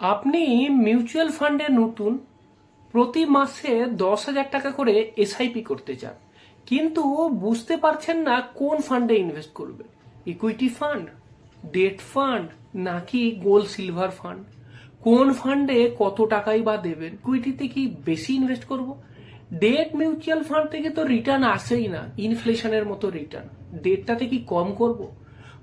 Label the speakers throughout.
Speaker 1: আপনি মিউচুয়াল ফান্ডে নতুন, প্রতি মাসে 10,000 টাকা করে এসআইপি করতে চান, কিন্তু বুঝতে পারছেন না কোন ফান্ডে ইনভেস্ট করবেন। ইকুইটি ফান্ড, ডেট ফান্ড, নাকি গোল্ড সিলভার ফান্ড? কোন ফান্ডে কত টাকাই বা দেবেন? ইকুইটিতে কি বেশি ইনভেস্ট করব? ডেট মিউচুয়াল ফান্ড থেকে তো রিটার্ন আসেই না, ইনফ্লেশনের মতো রিটার্ন। ডেটটাতে কি কম করব?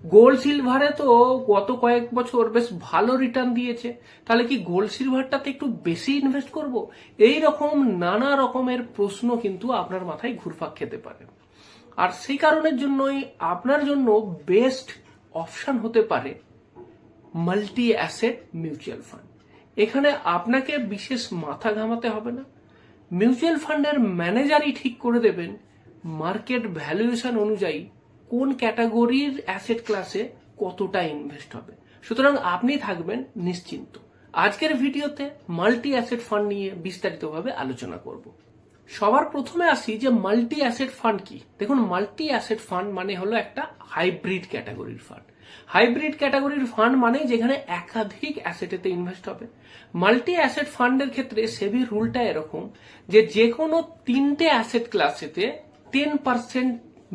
Speaker 1: গোল্ড সিলভারে তো গত কয়েক বছর বেশ ভালো রিটার্ন দিয়েছে, তাহলে কি গোল্ড সিলভারটাতে একটু বেশি ইনভেস্ট করব? এই রকম নানা রকমের প্রশ্ন কিন্তু আপনার মাথায় ঘুরপাক খেতে পারে। আর সেই কারণের জন্যই আপনার জন্য বেস্ট অপশন হতে পারে মাল্টি অ্যাসেট মিউচুয়াল ফান্ড। এখানে আপনাকে বিশেষ মাথা ঘামাতে হবে না। মিউচুয়াল ফান্ডের ম্যানেজারই ঠিক করে দেবেন মার্কেট ভ্যালুয়েশন অনুযায়ী কোন ক্যাটাগরির অ্যাসেট ক্লাসে কতটা ইনভেস্ট হবে। সুতরাং আপনি থাকবেন নিশ্চিন্ত। আজকের ভিডিওতে মাল্টি অ্যাসেট ফান্ড নিয়ে বিস্তারিতভাবে আলোচনা করব। সবার প্রথমে আসি যে মাল্টি অ্যাসেট ফান্ড কি। দেখুন, মাল্টি অ্যাসেট ফান্ড মানে হলো একটা হাইব্রিড ক্যাটাগরির ফান্ড। হাইব্রিড ক্যাটাগরির ফান্ড মানে যেখানে একাধিক অ্যাসেটেতে ইনভেস্ট হবে। মাল্টি অ্যাসেট ফান্ডের ক্ষেত্রে সেবির রুলটা এরকম যে কোনো তিনটে অ্যাসেট ক্লাসেতে 10%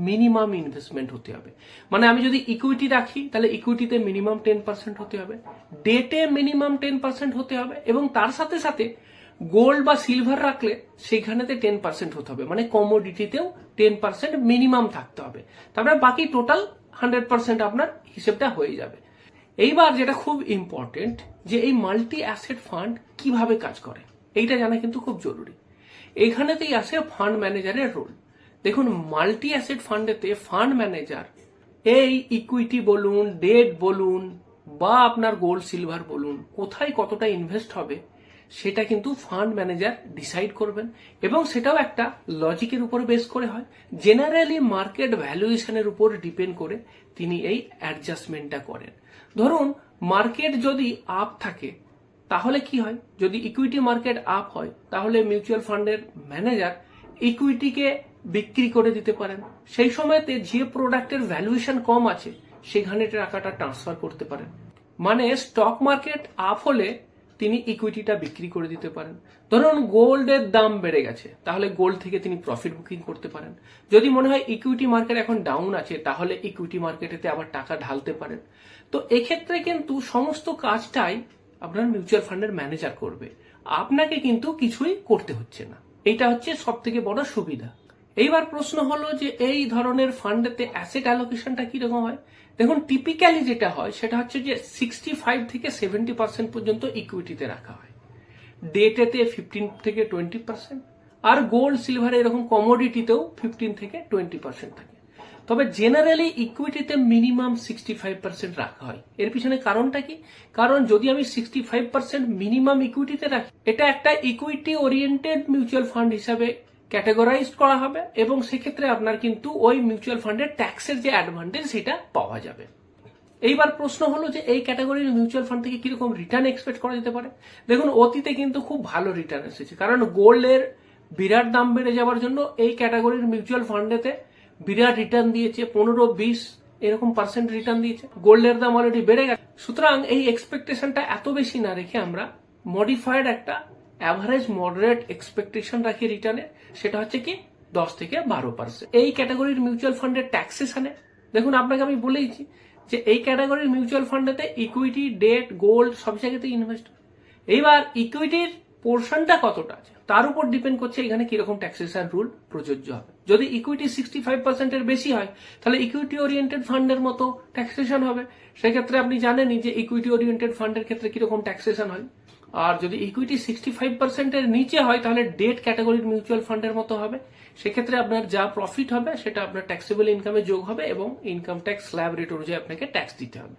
Speaker 1: মিনিমাম ইনভেস্টমেন্ট হতে হবে। মানে আমি যদি ইকুইটি রাখি তাহলে ইকুইটিতে মিনিমাম 10% হতে হবে, ডেটে মিনিমাম 10% হতে হবে, এবং তার সাথে সাথে গোল্ড বা সিলভার রাখলে সেখানেতে 10% হতে হবে। মানে কমোডিটিতেও 10% মিনিমাম থাকতে হবে। তারপরে বাকি টোটাল 100% আপনার হিসেবটা হয়ে যাবে। এইবার যেটা খুব ইম্পর্টেন্ট, যে এই মাল্টি অ্যাসেট ফান্ড কিভাবে কাজ করে এইটা জানা কিন্তু খুব জরুরি। এখানেতেই আসে ফান্ড ম্যানেজারের রোল। দেখুন, মাল্টি অ্যাসেট ফান্ডেতে ফান্ড ম্যানেজার এই ইকুইটি বলুন, ডেট বলুন, বা আপনার গোল্ড সিলভার বলুন, কোথায় কতটা ইনভেস্ট হবে সেটা কিন্তু ফান্ড ম্যানেজার ডিসাইড করবেন, এবং সেটাও একটা লজিকের উপর বেস করে হয়। জেনারেলি মার্কেট ভ্যালুয়েশনের উপর ডিপেন্ড করে তিনি এই অ্যাডজাস্টমেন্টটা করেন। ধরুন, মার্কেট যদি আপ থাকে তাহলে কি হয়, যদি ইকুইটি মার্কেট আপ হয় তাহলে মিউচুয়াল ফান্ডের ম্যানেজার ইকুইটিকে বিক্রি করে দিতে পারেন। সেই সময়তে যে প্রোডাক্টের ভ্যালুয়েশন কম আছে সেখানে টাকাটা ট্রান্সফার করতে পারেন। মানে স্টক মার্কেট আপ হলে তিনি ইকুইটিটা বিক্রি করে দিতে পারেন। ধরুন, গোল্ডের দাম বেড়ে গেছে তাহলে গোল্ড থেকে তিনি প্রফিট বুকিং করতে পারেন। যদি মনে হয় ইকুইটি মার্কেট এখন ডাউন আছে তাহলে ইকুইটি মার্কেটেতে আবার টাকা ঢালতে পারেন। তো এক্ষেত্রে কিন্তু সমস্ত কাজটাই আপনার মিউচুয়াল ফান্ডের ম্যানেজার করবে, আপনাকে কিন্তু কিছুই করতে হচ্ছে না। এইটা হচ্ছে সব থেকে বড় সুবিধা। এইবার প্রশ্ন হলো যে এই ধরনের ফান্ডেতে অ্যাসেট অ্যালোকেশনটা কিরকম হয়। দেখুন, টিপিক্যালি যেটা হয় সেটা হচ্ছে যে 65 থেকে 70% পর্যন্ত ইকুইটিতে রাখা হয়, ডেটেতে 15 থেকে 20%, আর গোল্ড সিলভার এরকম কমোডিটিতেও 15 থেকে 20% থাকে। তবে জেনারেলি ইকুইটিতে মিনিমাম 65% রাখা হয়। এর পিছনে কারণটা কি? কারণ যদি আমি 65% মিনিমাম ইকুইটিতে রাখি, এটা একটা ইকুইটি ওরিয়েন্টেড মিউচুয়াল ফান্ড হিসাবে ক্যাটেগরাইজ করা হবে, এবং সেক্ষেত্রে আপনার কিন্তু ওই মিউচুয়াল ফান্ডের ট্যাক্সের যে অ্যাডভান্টেজ সেটা পাওয়া যাবে। এইবার প্রশ্ন হলো যে এই ক্যাটাগরির মিউচুয়াল ফান্ড থেকে কিরকম রিটার্ন এক্সপেক্ট করা যেতে পারে। দেখুন, অতীতে কিন্তু খুব ভালো রিটার্ন এসেছে, কারণ গোল্ডের বিরাট দাম বেড়ে যাওয়ার জন্য এই ক্যাটাগরির মিউচুয়াল ফান্ডেতে বিরাট রিটার্ন দিয়েছে, 15-20 এরকম পার্সেন্ট রিটার্ন দিয়েছে। গোল্ডের দাম অলরেডি বেড়ে গেছে। সুতরাং এই এক্সপেকটেশনটা এত বেশি না রেখে আমরা মডিফাইড একটা অ্যাভারেজ মডারেট এক্সপেকটেশন রাখি রিটার্নের, সেটা হচ্ছে কি 10 থেকে 12%। এই ক্যাটাগরির মিউচুয়াল ফান্ডের ট্যাক্সেশনে দেখুন, আপনাকে আমি বলেইছি যে এই ক্যাটাগরির মিউচুয়াল ফান্ডেতে ইকুইটি, ডেট, গোল্ড সব জায়গাতে ইনভেস্ট। এইবার ইকুইটির পোর্শনটা কতটা আছে তার উপর ডিপেন্ড করছে এখানে কিরকম ট্যাক্সেশন রুল প্রযোজ্য হবে। যদি ইকুইটি 65% এর বেশি হয় তাহলে ইকুইটি ওরিয়েন্টেড ফান্ডের মতো ট্যাক্সেশন হবে। সেক্ষেত্রে আপনি জানেনই যে ইকুইটি ওরিয়েন্টেড ফান্ডের ক্ষেত্রে কিরকম ট্যাক্সেশন হয়। আর যদি ইকুইটি 65% এর নিচে হয় তাহলে ডেট ক্যাটাগরির মিউচুয়াল ফান্ডের মতো হবে। সেক্ষেত্রে আপনার যা প্রফিট হবে সেটা আপনার ট্যাক্সেবল ইনকামে যোগ হবে, এবং ইনকাম ট্যাক্স স্ল্যাব রেট অনুযায়ী আপনাকে ট্যাক্স দিতে হবে।